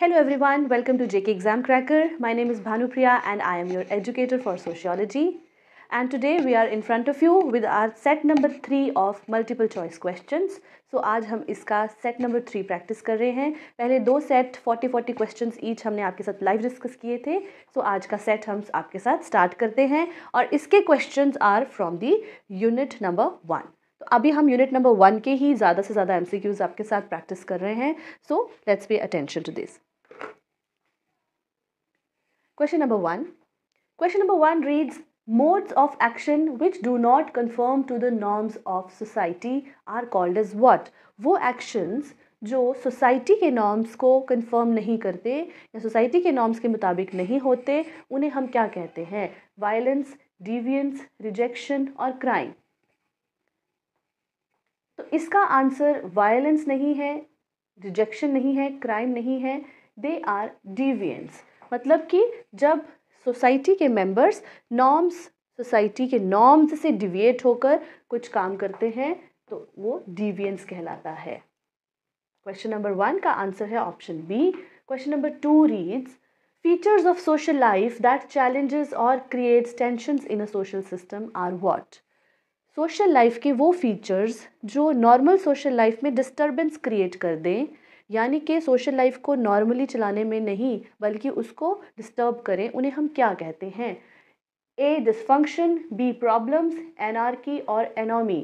Hello everyone, welcome to JK Exam Cracker. My name is Bhanupriya and I am your educator for sociology. And today we are in front of you with our set number 3 of multiple choice questions. So आज हम इसका set number 3 practice कर रहे हैं. पहले दो set 40-40 questions each हमने आपके साथ live discuss किए थे. So आज का set हम आपके साथ start करते हैं और इसके questions are from the unit number 1. तो अभी हम यूनिट नंबर 1 के ही ज़्यादा से ज़्यादा MCQs आपके साथ प्रैक्टिस कर रहे हैं. So let's pay attention to this. Question number 1. Question number 1 reads, modes of action which do not conform to the norms of society are called as what? वो actions जो सोसाइटी के norms को confirm नहीं करते या society के norms के मुताबिक नहीं होते उन्हें हम क्या कहते हैं? वायलेंस, डिवियंस, रिजेक्शन और क्राइम. तो इसका आंसर वायलेंस नहीं है, रिजेक्शन नहीं है, क्राइम नहीं है. They are deviance. मतलब कि जब सोसाइटी के मेंबर्स सोसाइटी के नॉर्म्स से डिविएट होकर कुछ काम करते हैं तो वो डिवियंस कहलाता है. क्वेश्चन नंबर 1 का आंसर है option B. Question number 2 reads, features of social life that challenges और creates tensions in a social system are what? Social life के वो फीचर्स जो नॉर्मल सोशल लाइफ में डिस्टर्बेंस क्रिएट कर दें, यानी कि सोशल लाइफ को नॉर्मली चलाने में नहीं बल्कि उसको डिस्टर्ब करें, उन्हें हम क्या कहते हैं? A dysfunction, B problems, anarchy और एनोमी.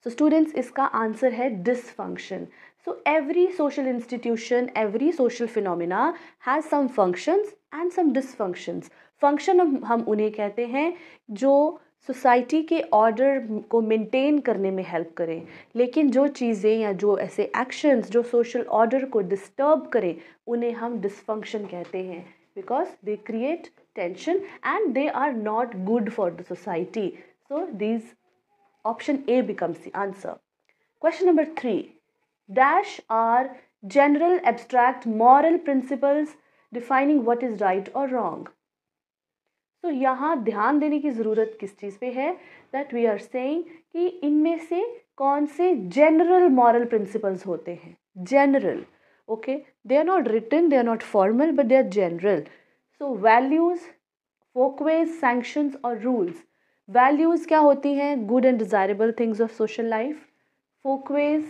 सो स्टूडेंट्स, इसका आंसर है dysfunction. So every social institution, every social phenomena has some functions and some dysfunctions. Function हम उन्हें कहते हैं जो सोसाइटी के ऑर्डर को मेंटेन करने में हेल्प करें, लेकिन जो चीज़ें या जो ऐसे एक्शंस जो सोशल ऑर्डर को डिस्टर्ब करें उन्हें हम डिसफंक्शन कहते हैं, because they create tension and they are not good for the society. So this option A becomes the answer. Question number 3. Dash are general abstract moral principles defining what is right और wrong. तो यहाँ ध्यान देने की ज़रूरत किस चीज़ पे है? दैट वी आर सेइंग कि इनमें से कौन से जनरल मॉरल प्रिंसिपल्स होते हैं. General, okay, they are not written, they are not formal, but they are general. So values, folkways, sanctions और रूल्स. वैल्यूज़ क्या होती हैं? Good and desirable things of social life. Folkways,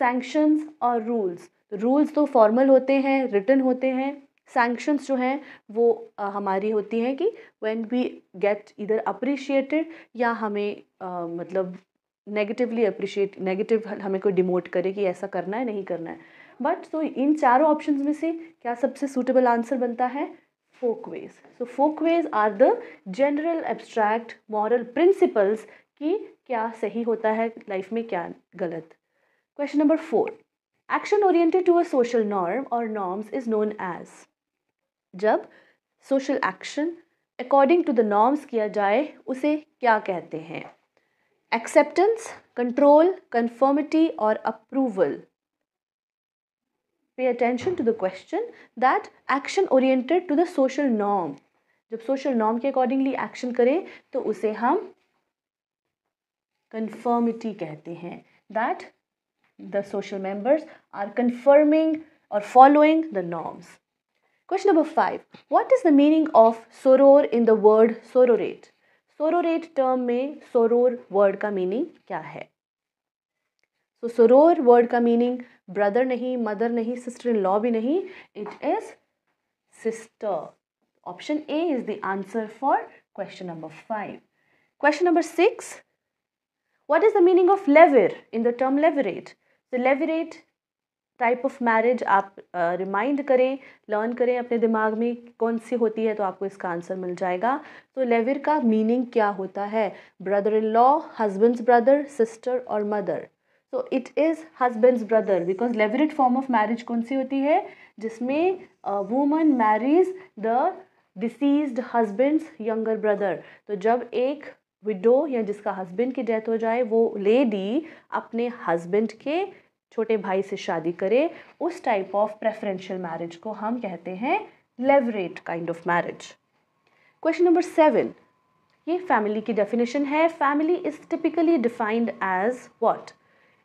sanctions और rules. Rules तो formal होते हैं, written होते हैं. सैंक्शंस जो हैं वो हमारी होती हैं कि व्हेन वी गेट इधर अप्रिशिएटेड या हमें मतलब नेगेटिव हमें कोई डिमोट करे कि ऐसा करना है, नहीं करना है. बट तो इन चारों ऑप्शंस में से क्या सबसे सूटेबल आंसर बनता है? Folkways. So folkways are the general abstract moral principles कि क्या सही होता है लाइफ में, क्या गलत. Question number 4. Action oriented to a social norm और नॉर्म्स इज नोन एज. जब social action according to the norms किया जाए उसे क्या कहते हैं? एक्सेप्टेंस, कंट्रोल, कंफर्मिटी और approval. Pay attention to the question that action oriented to the social norm. जब सोशल नॉर्म के अकॉर्डिंगली एक्शन करें तो उसे हम कंफर्मिटी कहते हैं. That the social members are conforming और following the norms. Question number 5. What is the meaning of soror in the word sororate? Sororate term में soror word का meaning क्या है? So soror word का meaning brother नहीं, mother नहीं, sister in law भी नहीं. It is sister. Option A is the answer for question number 5. Question number 6. What is the meaning of lever in the term levirate? So levirate type of marriage आप remind करें, learn करें अपने दिमाग में कौन सी होती है तो आपको इसका आंसर मिल जाएगा. तो लेवर का मीनिंग क्या होता है? Brother in law, husband's brother, sister और मदर. तो it is husband's brother because levirate form of marriage कौन सी होती है? जिसमें woman marries the deceased husband's younger brother. तो जब एक विडो या जिसका हस्बैंड की डेथ हो जाए वो लेडी अपने हस्बैंड के छोटे भाई से शादी करे, उस टाइप ऑफ प्रेफरेंशियल मैरिज को हम कहते हैं levirate kind of marriage. Question number 7. ये फैमिली की डेफिनेशन है. Family is typically defined as what?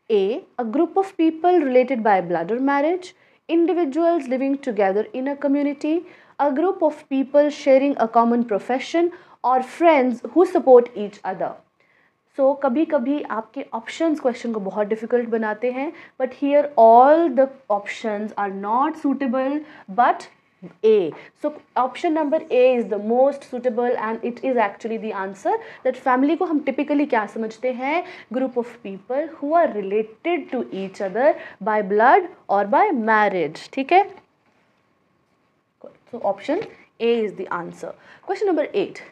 A. A group of people related by blood or marriage. individuals living together in a community, a group of people sharing a common profession, or friends who support each other. सो कभी कभी आपके options question को बहुत difficult बनाते हैं, but here all the options are not suitable but A. So option number A is the most suitable and it is actually the answer. That family को हम typically क्या समझते हैं? Group of people who are related to each other by blood or by marriage. ठीक है? So option A is the answer. Question number 8.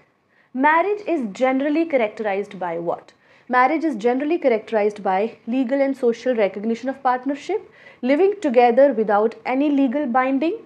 Marriage is generally characterized by what? Marriage is generally characterized by legal and social recognition of partnership, living together without any legal binding,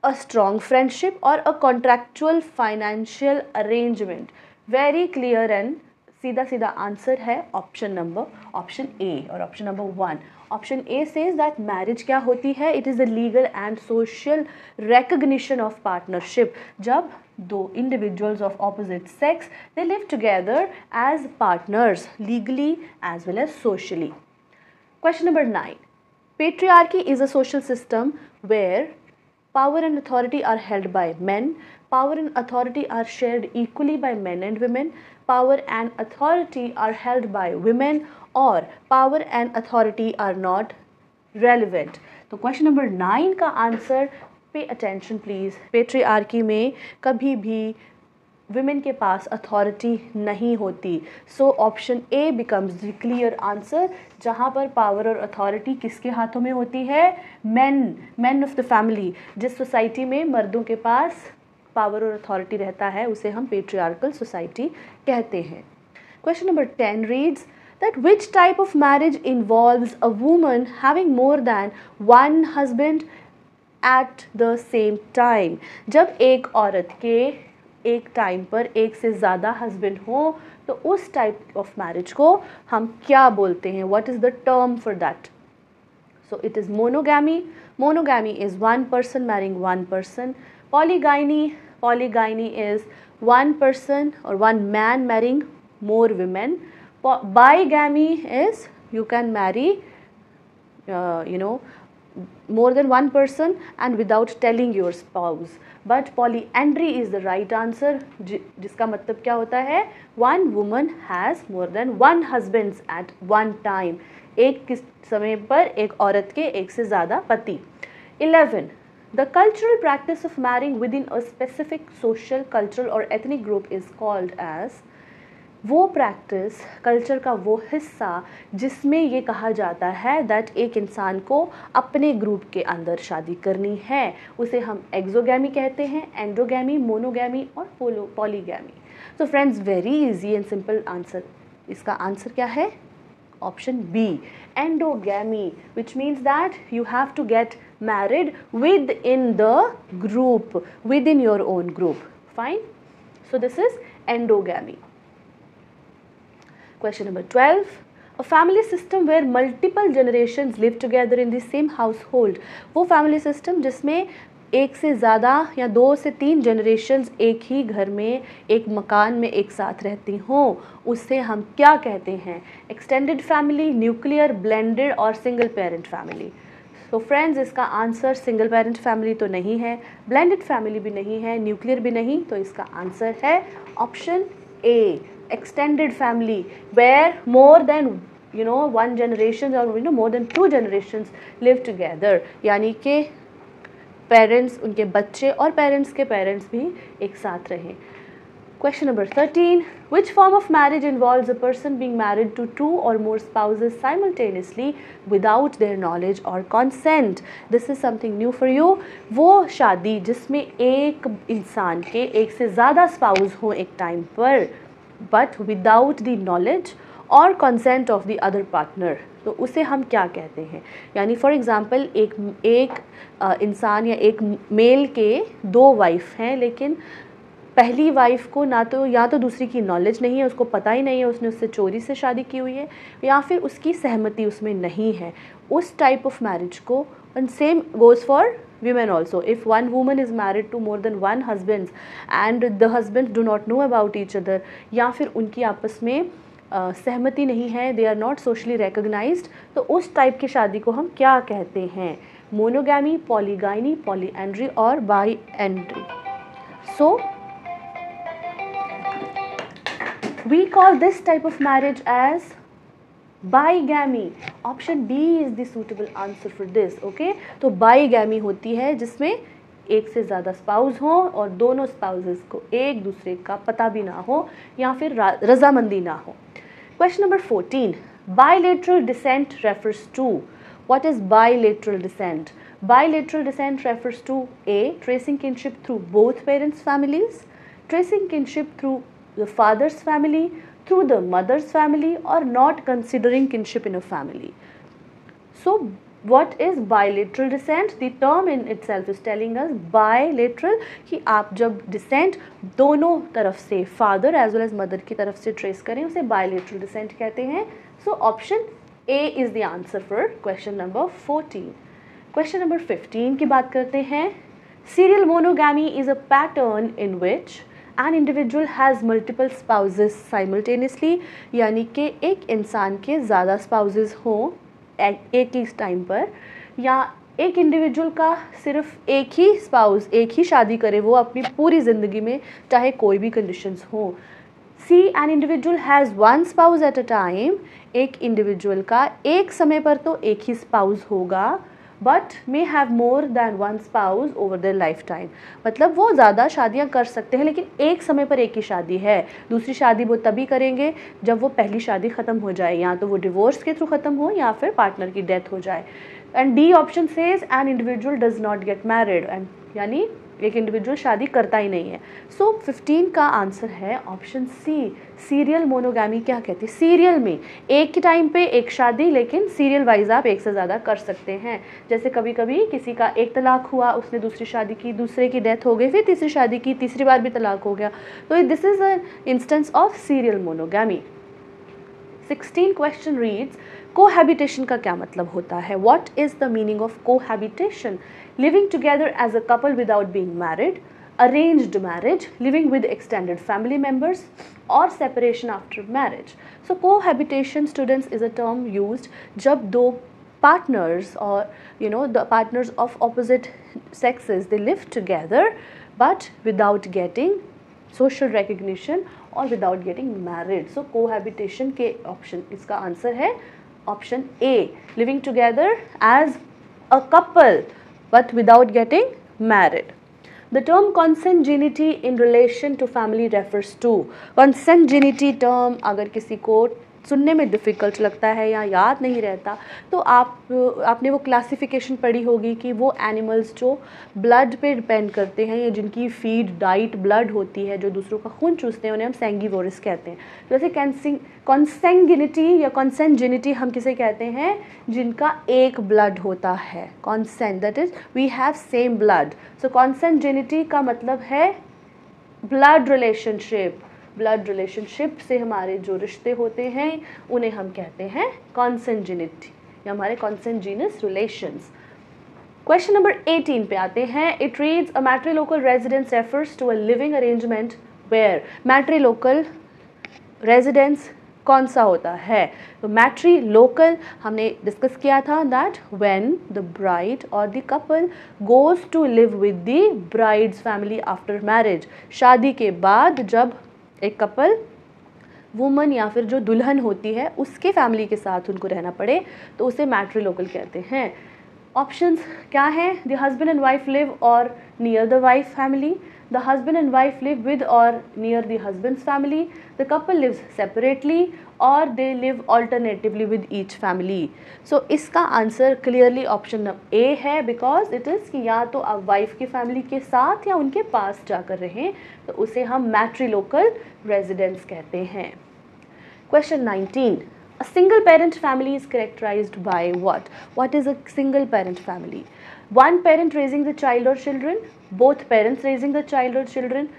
a strong friendship, or a contractual financial arrangement. Very clear and सीधा सीधा answer है option A और option number 1. Option A says that marriage क्या होती है? It is the legal and social recognition of partnership. जब दो individuals of opposite sex they live together as partners legally as well as socially. Question number 9. Patriarchy is a social system where power and authority are held by men. Power and authority are shared equally by men and women. Power and authority are held by women, or power and authority are not relevant. तो question number 9 का answer, pay attention please, patriarchy में कभी भी women के पास authority नहीं होती. सो option A becomes the clear answer, जहाँ पर पावर और अथॉरिटी किसके हाथों में होती है? Man of the family. जिस सोसाइटी में मर्दों के पास पावर और अथॉरिटी रहता है उसे हम पेट्रियार्कल सोसाइटी कहते हैं. Question number 10 reads that which type of marriage involves a woman having more than one husband at the same time. जब एक औरत के एक टाइम पर एक से ज़्यादा हस्बैंड हो तो उस टाइप ऑफ मैरिज को हम क्या बोलते हैं? What is the term for that? So it is monogamy. Monogamy is one person marrying one person. Polygamy is one person or one man marrying more women. Bigamy is you can marry more than one person and without telling your spouse. But polyandry is the right answer, जिसका मतलब क्या होता है? One woman has more than one husbands at one time. एक किस समय पर एक औरत के एक से ज़्यादा पति. 11. The cultural practice of marrying within a specific social, cultural or ethnic group is called as. वो प्रैक्टिस, कल्चर का वो हिस्सा जिसमें ये कहा जाता है दैट एक इंसान को अपने ग्रुप के अंदर शादी करनी है, उसे हम एक्सोगैमी कहते हैं, एंडोगैमी, मोनोगैमी और polygamy. So friends, very easy and simple answer. इसका आंसर क्या है? Option B, endogamy, which means that you have to get married within the group, within your own group. Fine. So this is endogamy. Question number 12. A family system where multiple generations live together in the same household. वो family system जिसमें एक से ज़्यादा या 2 से 3 generations एक ही घर में, एक मकान में एक साथ रहती हों, उससे हम क्या कहते हैं? Extended family, nuclear, blended और single parent family. तो फ्रेंड्स, इसका आंसर सिंगल पेरेंट फैमिली तो नहीं है, ब्लेंडेड फैमिली भी नहीं है, न्यूक्लियर भी नहीं, तो इसका आंसर है option A, extended family, where more than one generation or more than 2 generations live together. यानी कि पेरेंट्स, उनके बच्चे और पेरेंट्स के पेरेंट्स भी एक साथ रहें. Question number 13. Which form of marriage involves a person being married to 2 or more spouses simultaneously without their knowledge or consent? This is something new for you. वो शादी जिसमें एक इंसान के एक से ज़्यादा स्पाउस हों एक टाइम पर, but without the knowledge or consent of the other partner, तो उसे हम क्या कहते हैं? यानी फॉर एग्ज़ाम्पल एक इंसान या एक मेल के 2 वाइफ हैं, लेकिन पहली वाइफ को ना तो या तो दूसरी की नॉलेज नहीं है, उसको पता ही नहीं है, उसने उससे चोरी से शादी की हुई है, या फिर उसकी सहमति उसमें नहीं है. उस टाइप ऑफ मैरिज को, and same goes for women also. If one woman is married to more than one husband and the husbands do not know about each other, या फिर उनकी आपस में सहमति नहीं है, they are not socially recognized, तो उस टाइप की शादी को हम क्या कहते हैं? monogamy, polygyny, polyandry or biandry. So we call this type of marriage as bigamy. Option B is the suitable answer for this. Okay, तो bigamy होती है जिसमें एक से ज़्यादा स्पाउस हो और दोनों स्पाउसेस को एक दूसरे का पता भी ना हो या फिर रजामंदी ना हो. Question number 14. Bilateral descent refers to. What is bilateral descent? Bilateral descent refers to A. Tracing kinship through both parents' families, tracing kinship through the father's family, through the mother's family, or not considering kinship in a family. So what is bilateral descent? The term in itself is telling us bilateral कि आप जब descent दोनों तरफ से father as well as mother की तरफ से trace करें उसे bilateral descent कहते हैं. So option A is the answer for question number 14. Question number 15 की बात करते हैं. Serial monogamy is a pattern in which an individual has multiple spouses simultaneously, यानी कि एक इंसान के ज़्यादा spouses हों एक ही टाइम पर, या एक इंडिविजुअल का सिर्फ एक ही स्पाउस एक ही शादी करे वो अपनी पूरी ज़िंदगी में चाहे कोई भी कंडीशंस हो. See an individual has one spouse at a time. एक इंडिविजुअल का एक समय पर तो एक ही स्पाउस होगा but may have more than one spouse over their lifetime. मतलब वो ज़्यादा शादियाँ कर सकते हैं लेकिन एक समय पर एक ही शादी है. दूसरी शादी वो तभी करेंगे जब वो पहली शादी ख़त्म हो जाए, या तो वो डिवोर्स के थ्रू ख़त्म हो या फिर पार्टनर की डेथ हो जाए. And D option says an individual does not get married, and यानी एक इंडिविजुअल शादी करता ही नहीं है. सो 15 का आंसर है ऑप्शन सी. सीरियल मोनोगैमी क्या कहते हैं? सीरियल में एक ही टाइम पे एक शादी, लेकिन सीरियल वाइज आप एक से ज़्यादा कर सकते हैं. जैसे कभी कभी किसी का एक तलाक हुआ, उसने दूसरी शादी की, दूसरे की डेथ हो गई, फिर तीसरी शादी की, तीसरी बार भी तलाक हो गया. तो this is a instance of serial monogamy. 16 question reads cohabitation का क्या मतलब होता है? What is the meaning of cohabitation? Living together as a couple without being married, arranged marriage, living with extended family members, or separation after marriage. So cohabitation, students, is a term used जब दो partners or the partners of opposite sexes they live together but without getting social recognition or without getting married. So cohabitation के option इसका answer है option A, living together as a couple but without getting married. The term consanguinity in relation to family refers to. Consanguinity term अगर किसी को सुनने में difficult लगता है या याद नहीं रहता तो आपने वो क्लासिफिकेशन पढ़ी होगी कि वो एनिमल्स जो ब्लड पे डिपेंड करते हैं या जिनकी फीड डाइट ब्लड होती है, जो दूसरों का खून चूसते हैं, उन्हें हम सैंगिवोरस कहते हैं. जैसे कॉन्सेंगिनिटी या कॉन्सेंजिनिटी हम किसे कहते हैं? जिनका एक ब्लड होता है. Consent that is we have same blood. So consanguinity का मतलब है ब्लड रिलेशनशिप. ब्लड रिलेशनशिप से हमारे जो रिश्ते होते हैं उन्हें हम कहते हैं कॉन्सेंजिनिटी या हमारे कॉन्सेंजीनस रिलेशंस. क्वेश्चन नंबर 18 पे आते हैं. It reads a matrilocal residence refers to a living arrangement where. Matrilocal residence कौन सा होता है? तो मैट्रिलोकल हमने डिस्कस किया था दैट व्हेन द ब्राइड और the couple goes to live with the bride's family after marriage. शादी के बाद जब एक कपल वुमन या फिर जो दुल्हन होती है उसके फैमिली के साथ उनको रहना पड़े तो उसे मैट्रिलोकल कहते हैं. ऑप्शंस क्या हैं? The husband and wife live or near the wife family, the husband and wife live with or near the husband's family, the couple lives separately or they live alternatively with each family. So इसका answer clearly option A है because it is कि या तो आप wife की family के साथ या उनके पास जाकर रहें तो उसे हम मैट्रिलोकल रेजिडेंस कहते हैं. Question 19. A single parent family is characterized by what? What is a single parent family? One parent raising the child or children, both parents raising the child or children,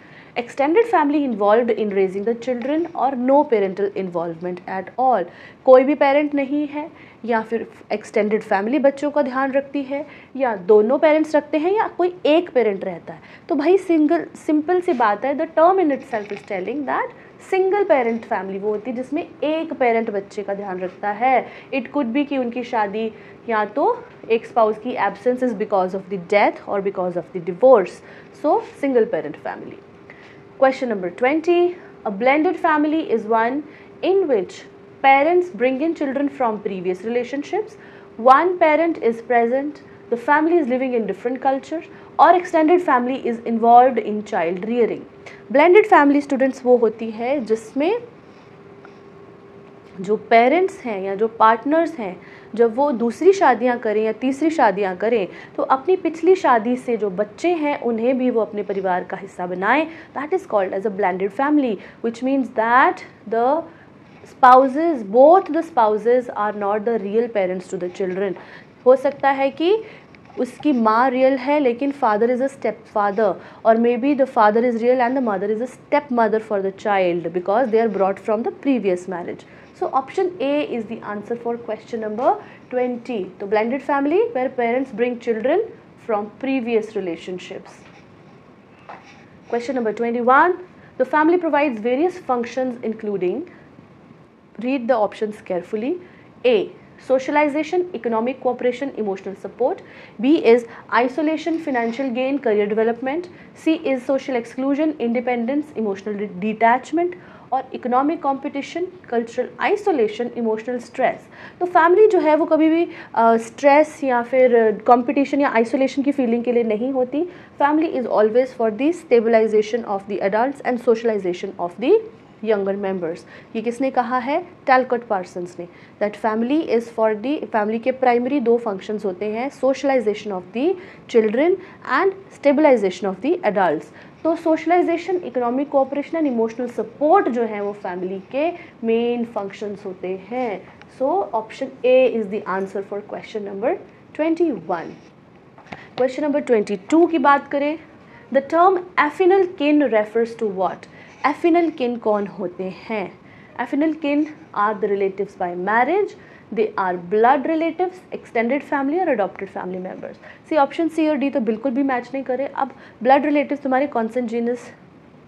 extended family involved in raising the children, or no parental involvement at all. कोई भी parent नहीं है या फिर extended family बच्चों का ध्यान रखती है या दोनों पेरेंट्स रखते हैं या कोई एक पेरेंट रहता है. तो भाई सिंपल सी बात है. The term in itself is telling that single parent family वो होती है जिसमें एक पेरेंट बच्चे का ध्यान रखता है. इट कुड बी कि उनकी शादी या तो एक स्पाउस की absence is because of the death or because of the divorce. So single parent family. Question number 20. A blended family is one in which parents bring in children from previous relationships, one parent is present, the family is living in different culture, or extended family is involved in child rearing. Blended family students वो होती है जिसमें जो parents हैं या जो partners हैं जब वो दूसरी शादियां करें या तीसरी शादियां करें तो अपनी पिछली शादी से जो बच्चे हैं उन्हें भी वो अपने परिवार का हिस्सा बनाएं. That is called as a blended family, which means that the spouses, both the spouses are not the real parents to the children. हो सकता है कि उसकी माँ रियल है लेकिन father is a step father, or maybe the father is real and the mother is a step mother for the child because they are brought from the previous marriage. So option A is the answer for question number 20. The blended family where parents bring children from previous relationships. Question number 21. The family provides various functions including, read the options carefully. A. Socialization, economic cooperation, emotional support. B is isolation, financial gain, career development. C is social exclusion, independence, emotional detachment. और economic competition, cultural isolation, emotional stress. तो family जो है वो कभी भी stress या फिर competition या आइसोलेशन की फीलिंग के लिए नहीं होती. Family is always for the stabilisation of the adults and socialisation of the younger members. ये किसने कहा है? टैलकॉट पार्सन्स ने. That family is for the, family के प्राइमरी दो फंक्शंस होते हैं, socialisation of the children and stabilisation of the adults. तो socialisation, economic cooperation and emotional support जो है वो फैमिली के मेन फंक्शंस होते हैं. So option A is the answer for question number 21. Question number 22 की बात करें. द टर्म एफिनल किन रेफर्स टू व्हाट. एफिनल किन कौन होते हैं? Affinal kin are the relatives by marriage, they are blood relatives, extended family और adopted family members. C option C और डी तो बिल्कुल भी मैच नहीं करे. अब ब्लड रिलेटिव्स तुम्हारे कॉन्सेंजीनस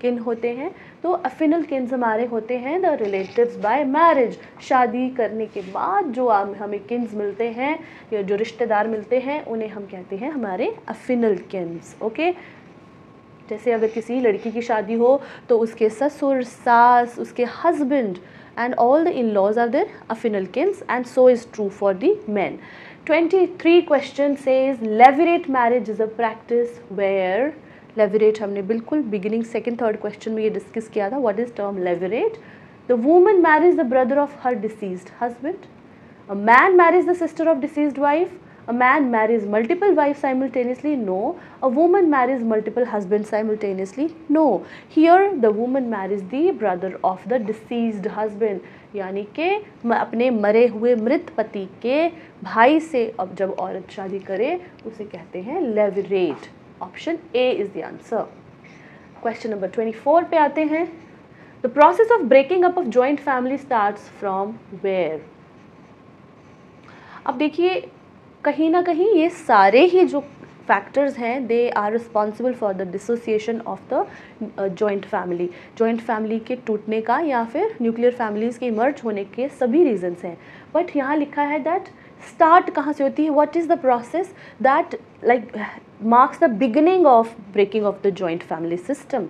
किन होते हैं, तो अफिनल किन्स हमारे होते हैं द रिलेटिव्स बाय मैरिज. शादी करने के बाद जो हमें किन्स मिलते हैं या जो रिश्तेदार मिलते हैं उन्हें हम कहते हैं हमारे अफिनल किन्स. ओके. जैसे अगर किसी लड़की की शादी हो तो उसके ससुर, सास, उसके husband and all the in-laws are their affinal kins, and so is true for the men. 23 question says levirate marriage is a practice where, levirate हमने बिल्कुल beginning second third question में ये discuss किया था. what is term levirate? The woman marries the brother of her deceased husband, a man marries the sister of deceased wife, a man marries multiple wives simultaneously, no. A woman marries multiple husbands simultaneously, no. Here the woman marries the brother of the deceased husband, यानी कि अपने मरे हुए मृत पति के भाई से अब जब औरत शादी करे उसे कहते हैं levirate. Option A is the answer. Question number 24 पे आते हैं. The process of breaking up of joint family starts from where. अब देखिए कहीं ना कहीं ये सारे ही जो फैक्टर्स हैं they are responsible for the dissociation of the joint family. Joint family के टूटने का या फिर न्यूक्लियर फैमिलीज़ के इमर्ज होने के सभी रीजंस हैं. बट यहाँ लिखा है दैट स्टार्ट कहाँ से होती है, what is the process that like marks the beginning of breaking of the joint family system.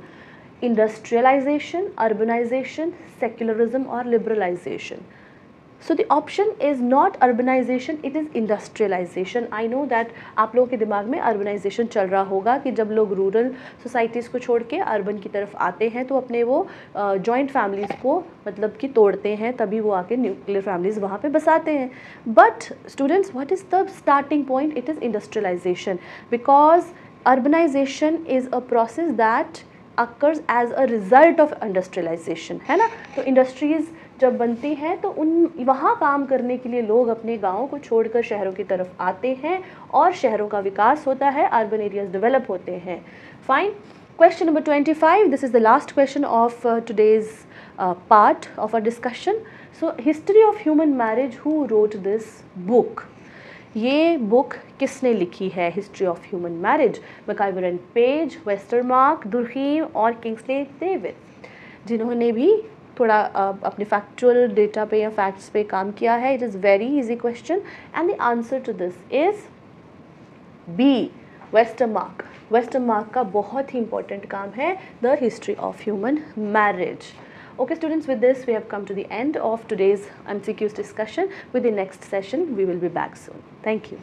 Industrialization, urbanization, secularism और liberalization. So the option is not urbanization, it is industrialization. I know that आप लोगों के दिमाग में urbanization चल रहा होगा कि जब लोग रूरल सोसाइटीज़ को छोड़ के अर्बन की तरफ आते हैं तो अपने वो जॉइंट फैमिलीज़ को मतलब कि तोड़ते हैं, तभी वो आके न्यूक्लियर फैमिलीज़ वहाँ पे बसाते हैं. But students, what is the starting point? It is industrialization, because urbanization is a process that occurs as a result of industrialization, है ना. तो इंडस्ट्रीज़ जब बनती हैं तो उन वहाँ काम करने के लिए लोग अपने गाँव को छोड़कर शहरों की तरफ आते हैं और शहरों का विकास होता है, अर्बन एरियाज डेवलप होते हैं. Fine. Question number 25, this is the last question of today's part of our discussion. So history of human marriage, who wrote this book? ये बुक किसने लिखी है, history of human marriage? MacIver and Page, Westermarck, Durkheim और Kingsley David. जिन्होंने भी थोड़ा अपने factual data पे या फैक्ट्स पे काम किया है. It is very easy question and the answer to this is B, Westermarck. Westermarck का बहुत ही इंपॉर्टेंट काम है the history of human marriage. Okay students, with this we have come to the end of today's MCQs discussion. With the next session we will be back soon. Thank you.